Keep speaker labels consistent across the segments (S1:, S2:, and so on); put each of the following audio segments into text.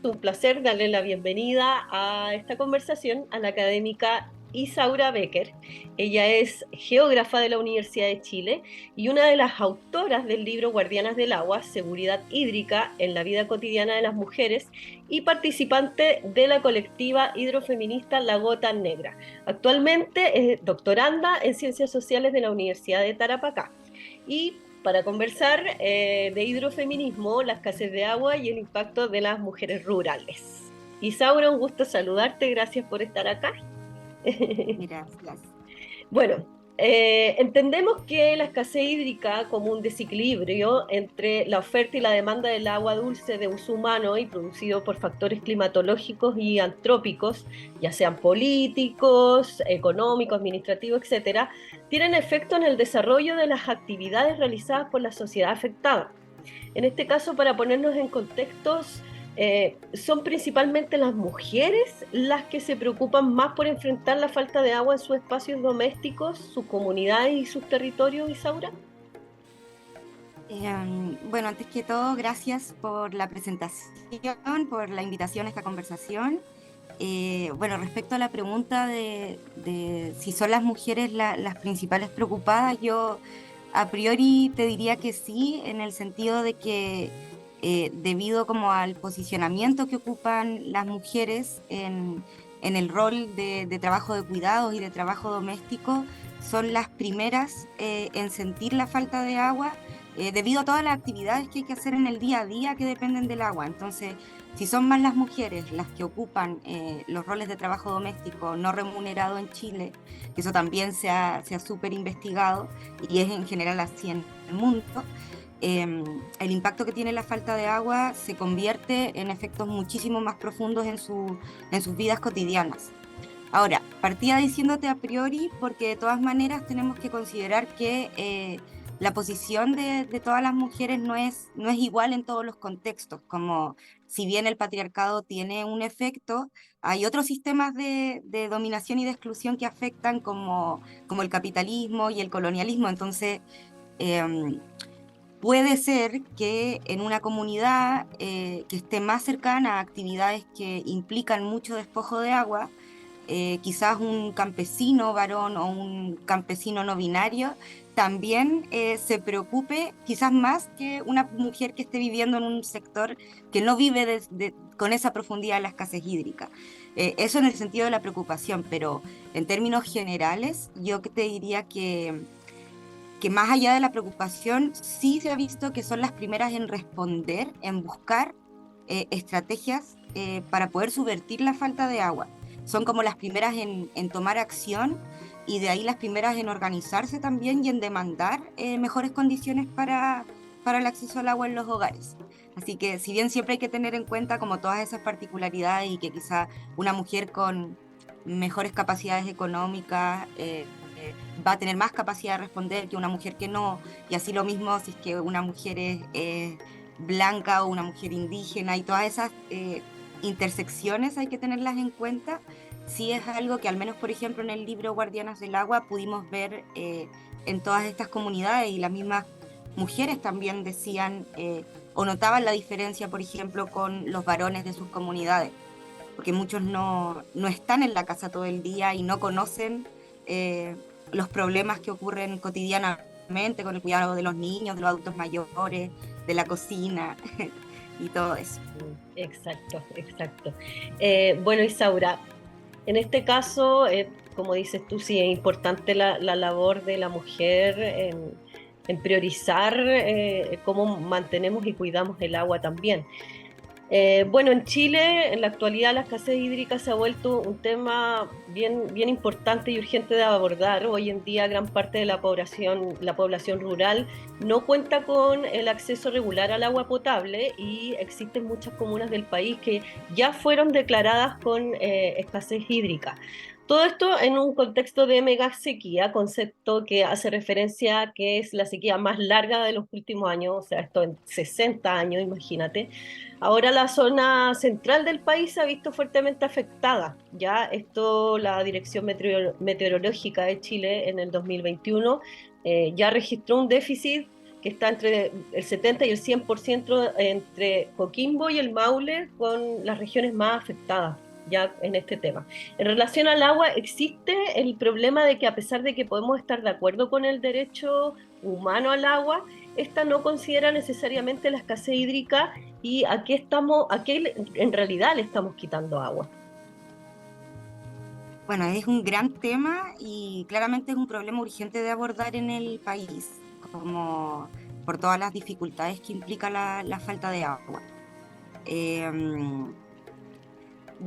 S1: gusto, un placer darle la bienvenida a esta conversación a la académica Isaura Becker. Ella es geógrafa de la Universidad de Chile y una de las autoras del libro Guardianas del Agua, Seguridad Hídrica en la Vida Cotidiana de las Mujeres y participante de la colectiva hidrofeminista La Gota Negra. Actualmente es doctoranda en Ciencias Sociales de la Universidad de Tarapacá. Y para conversar de hidrofeminismo, la escasez de agua y el impacto de las mujeres rurales. Isaura, un gusto saludarte, gracias por estar acá.
S2: Gracias.
S1: Bueno, entendemos que la escasez hídrica como un desequilibrio entre la oferta y la demanda del agua dulce de uso humano y producido por factores climatológicos y antrópicos, ya sean políticos, económicos, administrativos, etcétera, tienen efecto en el desarrollo de las actividades realizadas por la sociedad afectada. En este caso, para ponernos en contextos, son principalmente las mujeres las que se preocupan más por enfrentar la falta de agua en sus espacios domésticos, sus comunidades y sus territorios, Isaura.
S2: Bueno, antes que todo, gracias por la presentación, por la invitación a esta conversación. Bueno, respecto a la pregunta de si son las mujeres las principales preocupadas, yo a priori te diría que sí, en el sentido de que debido como al posicionamiento que ocupan las mujeres en el rol de trabajo de cuidados y de trabajo doméstico, son las primeras en sentir la falta de agua debido a todas las actividades que hay que hacer en el día a día que dependen del agua. Entonces, si son más las mujeres las que ocupan los roles de trabajo doméstico no remunerado en Chile, que eso también se ha súper investigado y es en general así en el mundo, el impacto que tiene la falta de agua se convierte en efectos muchísimo más profundos en sus vidas cotidianas. Ahora, partía diciéndote a priori porque de todas maneras tenemos que considerar que la posición de todas las mujeres no es igual en todos los contextos, como si bien el patriarcado tiene un efecto, hay otros sistemas de dominación y de exclusión que afectan como el capitalismo y el colonialismo. Entonces, em, puede ser que en una comunidad que esté más cercana a actividades que implican mucho despojo de agua, quizás un campesino varón o un campesino no binario también se preocupe quizás más que una mujer que esté viviendo en un sector que no vive con esa profundidad de la escasez hídrica. Eso en el sentido de la preocupación, pero en términos generales yo te diría que más allá de la preocupación, sí se ha visto que son las primeras en responder, en buscar estrategias para poder subvertir la falta de agua. Son como las primeras en tomar acción y de ahí las primeras en organizarse también y en demandar mejores condiciones para el acceso al agua en los hogares. Así que si bien siempre hay que tener en cuenta como todas esas particularidades y que quizá una mujer con mejores capacidades económicas va a tener más capacidad de responder que una mujer que no, y así lo mismo si es que una mujer es blanca o una mujer indígena y todas esas intersecciones hay que tenerlas en cuenta. Sí es algo que al menos, por ejemplo, en el libro Guardianas del Agua pudimos ver en todas estas comunidades y las mismas mujeres también decían o notaban la diferencia, por ejemplo, con los varones de sus comunidades, porque muchos no están en la casa todo el día y no conocen eh, los problemas que ocurren cotidianamente con el cuidado de los niños, de los adultos mayores, de la cocina y todo eso.
S1: Exacto, exacto. Bueno, Isaura, en este caso, como dices tú, sí es importante la labor de la mujer en priorizar cómo mantenemos y cuidamos el agua también. Bueno, en Chile, en la actualidad, la escasez hídrica se ha vuelto un tema bien importante y urgente de abordar. Hoy en día, gran parte de la población rural no cuenta con el acceso regular al agua potable y existen muchas comunas del país que ya fueron declaradas con escasez hídrica. Todo esto en un contexto de mega sequía, concepto que hace referencia a que es la sequía más larga de los últimos años, o sea, esto en 60 años, imagínate. Ahora la zona central del país se ha visto fuertemente afectada. Ya esto, la Dirección Meteorológica de Chile en el 2021 ya registró un déficit que está entre el 70 y el 100% entre Coquimbo y el Maule, con las regiones más afectadas ya en este tema. En relación al agua, existe el problema de que, a pesar de que podemos estar de acuerdo con el derecho humano al agua, esta no considera necesariamente la escasez hídrica y a qué en realidad le estamos quitando agua.
S2: Bueno, es un gran tema y claramente es un problema urgente de abordar en el país, como por todas las dificultades que implica la falta de agua. Em,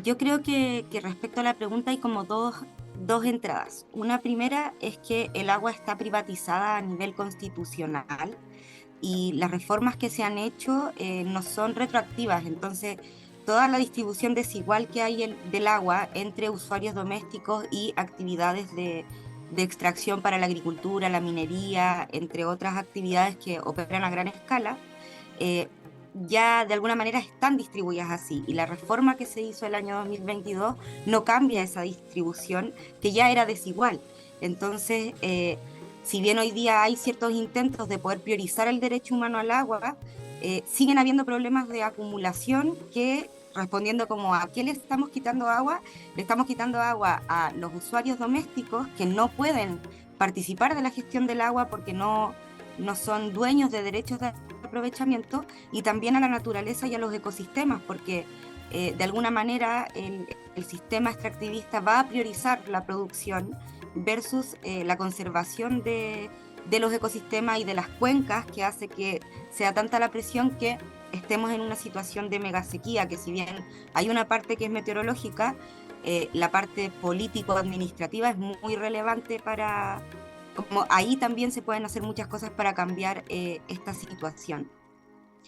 S2: yo creo que respecto a la pregunta hay como dos entradas. Una primera es que el agua está privatizada a nivel constitucional y las reformas que se han hecho no son retroactivas, entonces toda la distribución desigual que hay del agua entre usuarios domésticos y actividades de extracción para la agricultura, la minería, entre otras actividades que operan a gran escala, eh, ya de alguna manera están distribuidas así. Y la reforma que se hizo el año 2022 no cambia esa distribución que ya era desigual. Entonces, si bien hoy día hay ciertos intentos de poder priorizar el derecho humano al agua, siguen habiendo problemas de acumulación que, respondiendo como a qué le estamos quitando agua, le estamos quitando agua a los usuarios domésticos que no pueden participar de la gestión del agua porque no son dueños de derechos de aprovechamiento, y también a la naturaleza y a los ecosistemas, porque de alguna manera el sistema extractivista va a priorizar la producción versus la conservación de los ecosistemas y de las cuencas, que hace que sea tanta la presión que estemos en una situación de megasequía, que si bien hay una parte que es meteorológica, la parte político-administrativa es muy relevante para, como ahí también se pueden hacer muchas cosas para cambiar esta situación.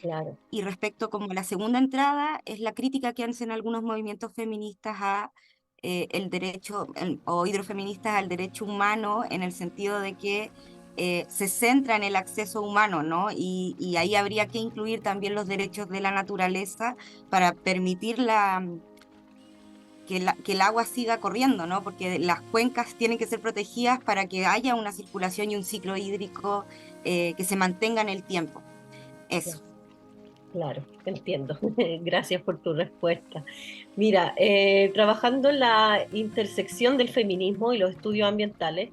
S1: Claro.
S2: Y respecto como a la segunda entrada, es la crítica que hacen algunos movimientos feministas a el derecho, o hidrofeministas al derecho humano, en el sentido de que se centra en el acceso humano, ¿no? Y ahí habría que incluir también los derechos de la naturaleza para permitir que el agua siga corriendo, ¿no? Porque las cuencas tienen que ser protegidas para que haya una circulación y un ciclo hídrico que se mantenga en el tiempo. Eso.
S1: Claro, entiendo. Gracias por tu respuesta. Mira, trabajando en la intersección del feminismo y los estudios ambientales,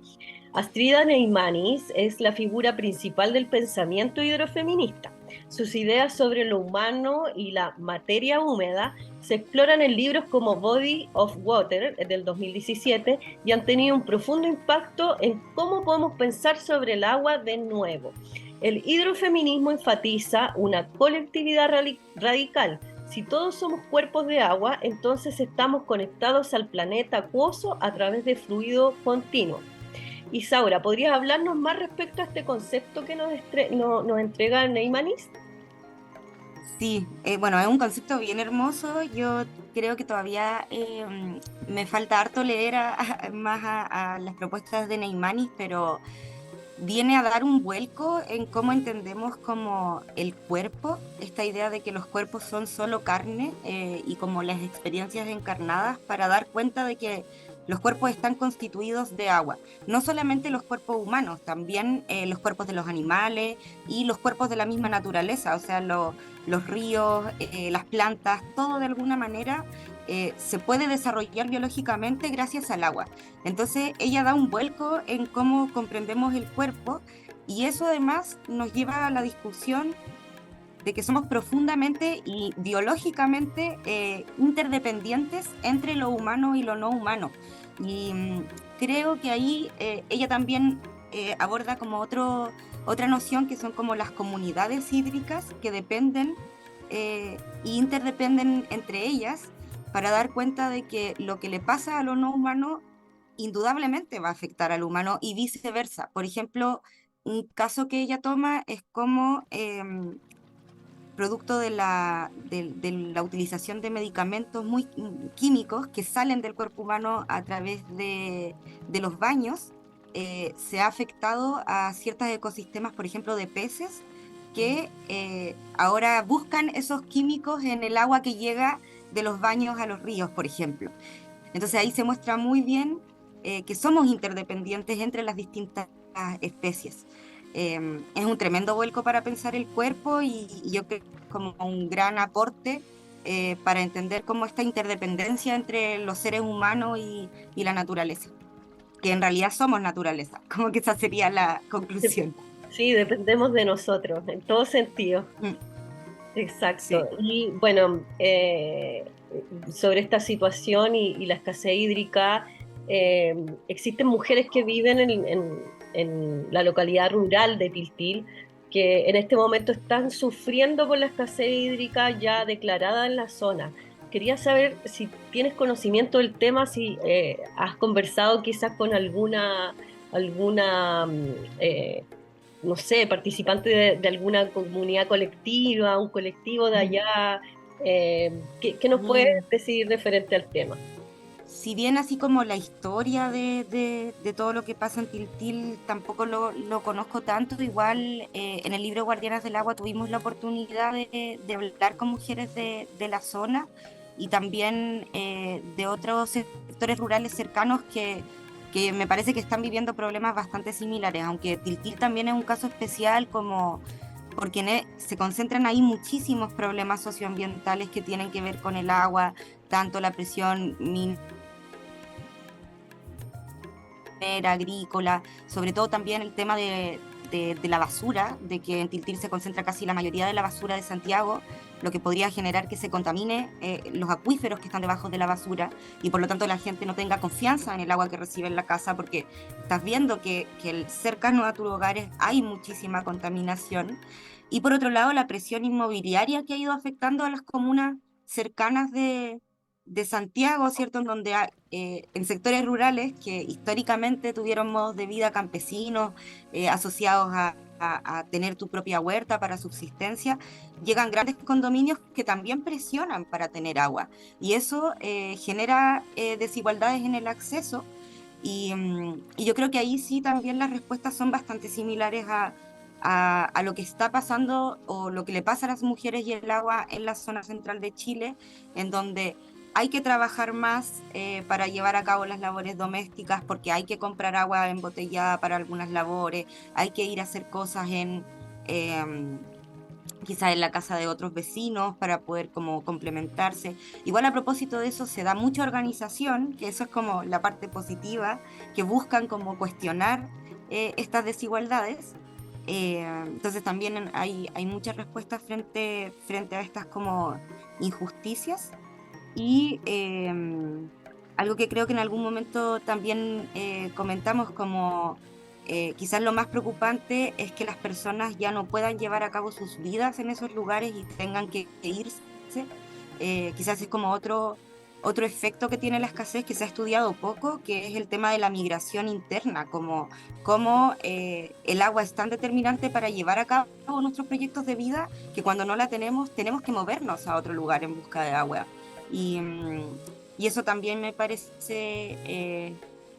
S1: Astrida Neimanis es la figura principal del pensamiento hidrofeminista. Sus ideas sobre lo humano y la materia húmeda se exploran en libros como Body of Water del 2017 y han tenido un profundo impacto en cómo podemos pensar sobre el agua de nuevo. El hidrofeminismo enfatiza una colectividad radical. Si todos somos cuerpos de agua, entonces estamos conectados al planeta acuoso a través de fluido continuo. Isaura, ¿podrías hablarnos más respecto a este concepto que nos entrega Neymanis?
S2: Sí, bueno, es un concepto bien hermoso. Yo creo que todavía me falta harto leer más a las propuestas de Neymanis, pero viene a dar un vuelco en cómo entendemos como el cuerpo, esta idea de que los cuerpos son solo carne y como las experiencias encarnadas, para dar cuenta de que los cuerpos están constituidos de agua. No solamente los cuerpos humanos, también los cuerpos de los animales y los cuerpos de la misma naturaleza, o sea, los ríos, las plantas, todo de alguna manera se puede desarrollar biológicamente gracias al agua. Entonces ella da un vuelco en cómo comprendemos el cuerpo, y eso además nos lleva a la discusión de que somos profundamente y biológicamente interdependientes entre lo humano y lo no humano. Y creo que ahí ella también aborda como otra noción, que son como las comunidades hídricas que dependen e interdependen entre ellas, para dar cuenta de que lo que le pasa a lo no humano indudablemente va a afectar al humano y viceversa. Por ejemplo, un caso que ella toma es como producto de la utilización de medicamentos muy químicos que salen del cuerpo humano a través de los baños, se ha afectado a ciertos ecosistemas, por ejemplo, de peces, que ahora buscan esos químicos en el agua que llega de los baños a los ríos, por ejemplo. Entonces ahí se muestra muy bien que somos interdependientes entre las distintas especies. es un tremendo vuelco para pensar el cuerpo y yo creo que es como un gran aporte para entender cómo esta interdependencia entre los seres humanos y la naturaleza, que en realidad somos naturaleza, como que esa sería la conclusión.
S1: Sí, dependemos de nosotros, en todo sentido.
S2: Mm,
S1: Exacto.
S2: sí.
S1: Y bueno, sobre esta situación y la escasez hídrica, existen mujeres que viven en la localidad rural de Tiltil, que en este momento están sufriendo por la escasez hídrica ya declarada en la zona. Quería saber si tienes conocimiento del tema, si has conversado quizás con alguna no sé, participante de alguna comunidad colectiva, un colectivo de
S2: Mm.
S1: allá. ¿Qué nos puedes
S2: Mm.
S1: decir referente al tema?
S2: Si bien así como la historia de todo lo que pasa en Tiltil tampoco lo conozco tanto, igual en el libro Guardianas del Agua tuvimos la oportunidad de hablar con mujeres de la zona y también de otros sectores rurales cercanos que me parece que están viviendo problemas bastante similares, aunque Tiltil también es un caso especial como porque se concentran ahí muchísimos problemas socioambientales que tienen que ver con el agua, tanto la presión agrícola, sobre todo también el tema de la basura, de que en Tiltil se concentra casi la mayoría de la basura de Santiago, lo que podría generar que se contamine los acuíferos que están debajo de la basura y por lo tanto la gente no tenga confianza en el agua que recibe en la casa porque estás viendo que cercano a tus hogares hay muchísima contaminación. Y por otro lado, la presión inmobiliaria que ha ido afectando a las comunas cercanas de Santiago, ¿cierto? En donde en sectores rurales que históricamente tuvieron modos de vida campesinos asociados a tener tu propia huerta para subsistencia, llegan grandes condominios que también presionan para tener agua. Y eso genera desigualdades en el acceso. Y yo creo que ahí sí también las respuestas son bastante similares a lo que está pasando o lo que le pasa a las mujeres y el agua en la zona central de Chile, en donde hay que trabajar más para llevar a cabo las labores domésticas porque hay que comprar agua embotellada para algunas labores, hay que ir a hacer cosas em, quizás en la casa de otros vecinos para poder como complementarse. Igual a propósito de eso se da mucha organización, que eso es como la parte positiva, que buscan como cuestionar estas desigualdades. Entonces también hay muchas respuestas frente a estas como injusticias y algo que creo que en algún momento también comentamos como quizás lo más preocupante es que las personas ya no puedan llevar a cabo sus vidas en esos lugares y tengan que irse. Quizás es como otro efecto que tiene la escasez que se ha estudiado poco, que es el tema de la migración interna, como cómo el agua es tan determinante para llevar a cabo nuestros proyectos de vida que cuando no la tenemos, tenemos que movernos a otro lugar en busca de agua. Y, y eso también me parece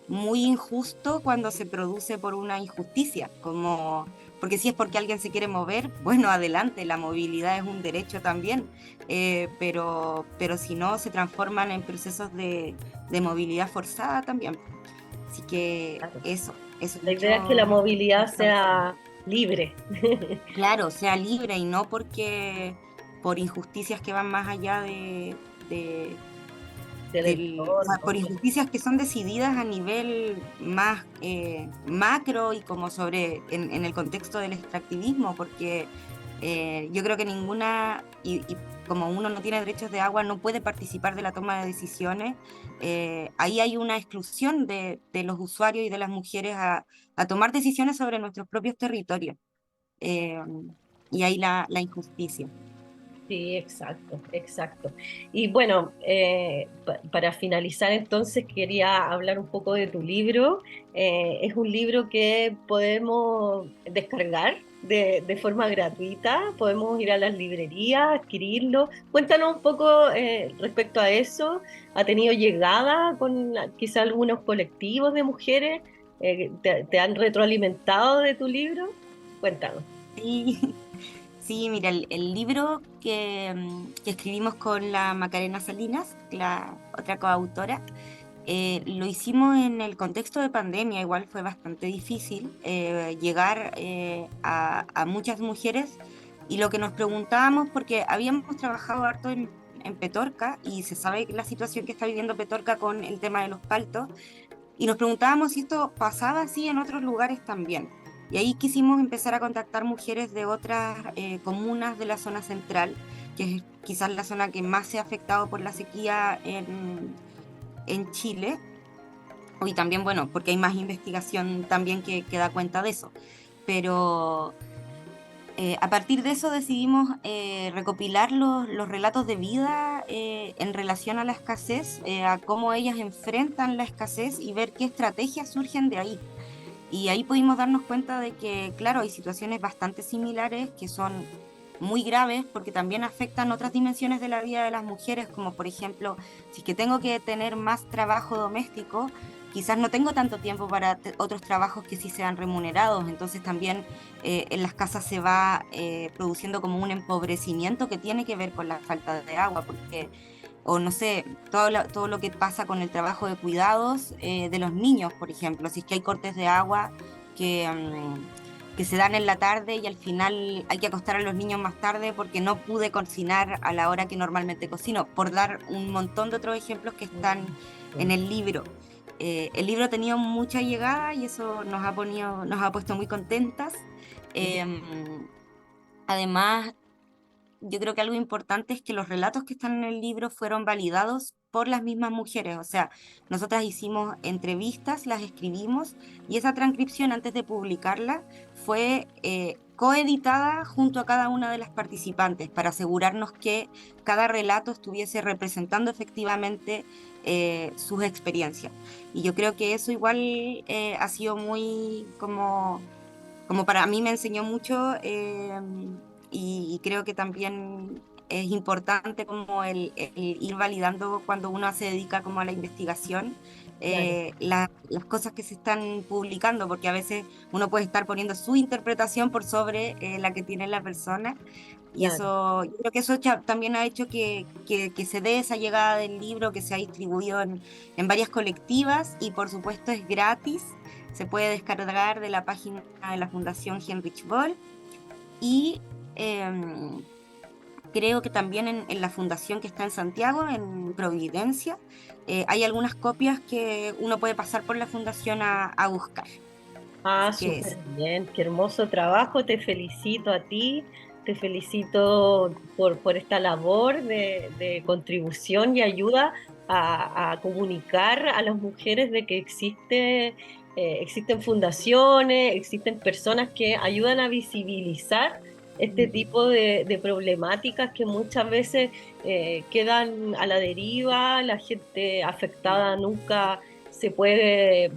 S2: muy injusto cuando se produce por una injusticia, como, porque si es porque alguien se quiere mover, bueno, adelante, la movilidad es un derecho también, pero si no, se transforman en procesos de movilidad forzada también. Así que
S1: Claro.
S2: eso
S1: La idea es que la
S2: mucho
S1: movilidad
S2: entonces.
S1: sea libre.
S2: Claro, sea libre y no porque por injusticias que van más allá de,
S1: Del
S2: o sea,
S1: entorno.
S2: por injusticias que son decididas a nivel más macro y como en el contexto del extractivismo, porque yo creo que y como uno no tiene derechos de agua, no puede participar de la toma de decisiones, ahí hay una exclusión de los usuarios y de las mujeres a tomar decisiones sobre nuestros propios territorios. eh, y ahí la injusticia.
S1: Sí, exacto, exacto. Y bueno, para finalizar entonces quería hablar un poco de tu libro. Es un libro que podemos descargar de forma gratuita, podemos ir a las librerías, adquirirlo. Cuéntanos un poco respecto a eso. ¿Ha tenido llegada con quizá algunos colectivos de mujeres? ¿Te han retroalimentado de tu libro? Cuéntanos.
S2: Sí, sí, mira, el libro que escribimos con la Macarena Salinas, la otra coautora, Lo hicimos en el contexto de pandemia, igual fue bastante difícil llegar a muchas mujeres y lo que nos preguntábamos, porque habíamos trabajado harto en Petorca y se sabe la situación que está viviendo Petorca con el tema de los paltos, y nos preguntábamos si esto pasaba así en otros lugares también. Y ahí quisimos empezar a contactar mujeres de otras comunas de la zona central, que es quizás la zona que más se ha afectado por la sequía en Chile. Y también, bueno, porque hay más investigación también que da cuenta de eso. Pero a partir de eso decidimos recopilar los relatos de vida en relación a la escasez, a cómo ellas enfrentan la escasez y ver qué estrategias surgen de ahí. Y ahí pudimos darnos cuenta de que, claro, hay situaciones bastante similares que son muy graves porque también afectan otras dimensiones de la vida de las mujeres, como por ejemplo, si es que tengo que tener más trabajo doméstico, quizás no tengo tanto tiempo para otros trabajos que sí sean remunerados, entonces también en las casas se va produciendo como un empobrecimiento que tiene que ver con la falta de agua, porque o no sé, todo lo que pasa con el trabajo de cuidados de los niños, por ejemplo, si es que hay cortes de agua que, que se dan en la tarde y al final hay que acostar a los niños más tarde porque no pude cocinar a la hora que normalmente cocino, por dar un montón de otros ejemplos que están en el libro. El libro ha tenido mucha llegada y eso nos ha puesto muy contentas. Em, Además, yo creo que algo importante es que los relatos que están en el libro fueron validados por las mismas mujeres. O sea, nosotras hicimos entrevistas, las escribimos y esa transcripción antes de publicarla fue coeditada junto a cada una de las participantes para asegurarnos que cada relato estuviese representando efectivamente sus experiencias. Y yo creo que eso igual ha sido muy como para mí me enseñó mucho y creo que también es importante como el ir validando cuando uno se dedica como a la investigación
S1: Claro,
S2: las cosas que se están publicando, porque a veces uno puede estar poniendo su interpretación por sobre la que tiene la persona. Y
S1: claro.
S2: eso, yo creo que eso también ha hecho que se dé esa llegada del libro, que se ha distribuido en varias colectivas y por supuesto es gratis. Se puede descargar de la página de la Fundación Heinrich Böll y em, creo que también en la fundación que está en Santiago, en Providencia, hay algunas copias que uno puede pasar por la fundación a buscar.
S1: Ah,
S2: Así que
S1: súper bien, qué hermoso trabajo, te felicito a ti, te felicito por esta labor de contribución y ayuda a comunicar a las mujeres de que existen fundaciones, existen personas que ayudan a visibilizar este tipo de problemáticas que muchas veces quedan a la deriva, la gente afectada nunca se puede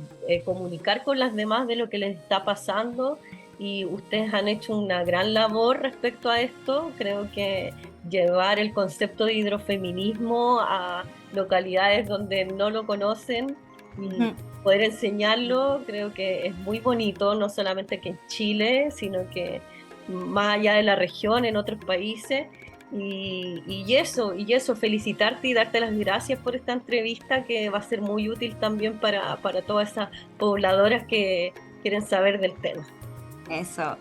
S1: comunicar con las demás de lo que les está pasando y ustedes han hecho una gran labor respecto a esto. Creo que llevar el concepto de hidrofeminismo a localidades donde no lo conocen y
S2: ujú,
S1: poder enseñarlo, creo que es muy bonito, no solamente que en Chile, sino que más allá de la región, en otros países. Y eso, felicitarte y darte las gracias por esta entrevista que va a ser muy útil también para todas esas pobladoras que quieren saber del tema.
S2: eso,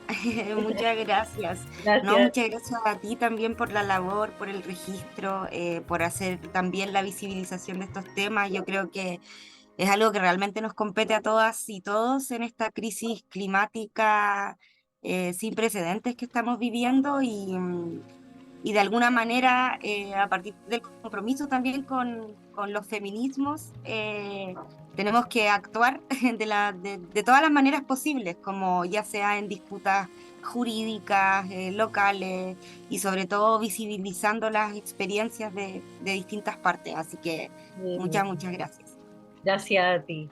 S2: muchas gracias. No,
S1: Gracias.
S2: muchas gracias a ti también por la labor, por el registro, por hacer también la visibilización de estos temas. Yo creo que es algo que realmente nos compete a todas y todos en esta crisis climática sin precedentes que estamos viviendo y de alguna manera, a partir del compromiso también con los feminismos, tenemos que actuar de todas las maneras posibles, como ya sea en disputas jurídicas, locales y sobre todo visibilizando las experiencias de distintas partes. Así que muchas, muchas gracias.
S1: Gracias a ti.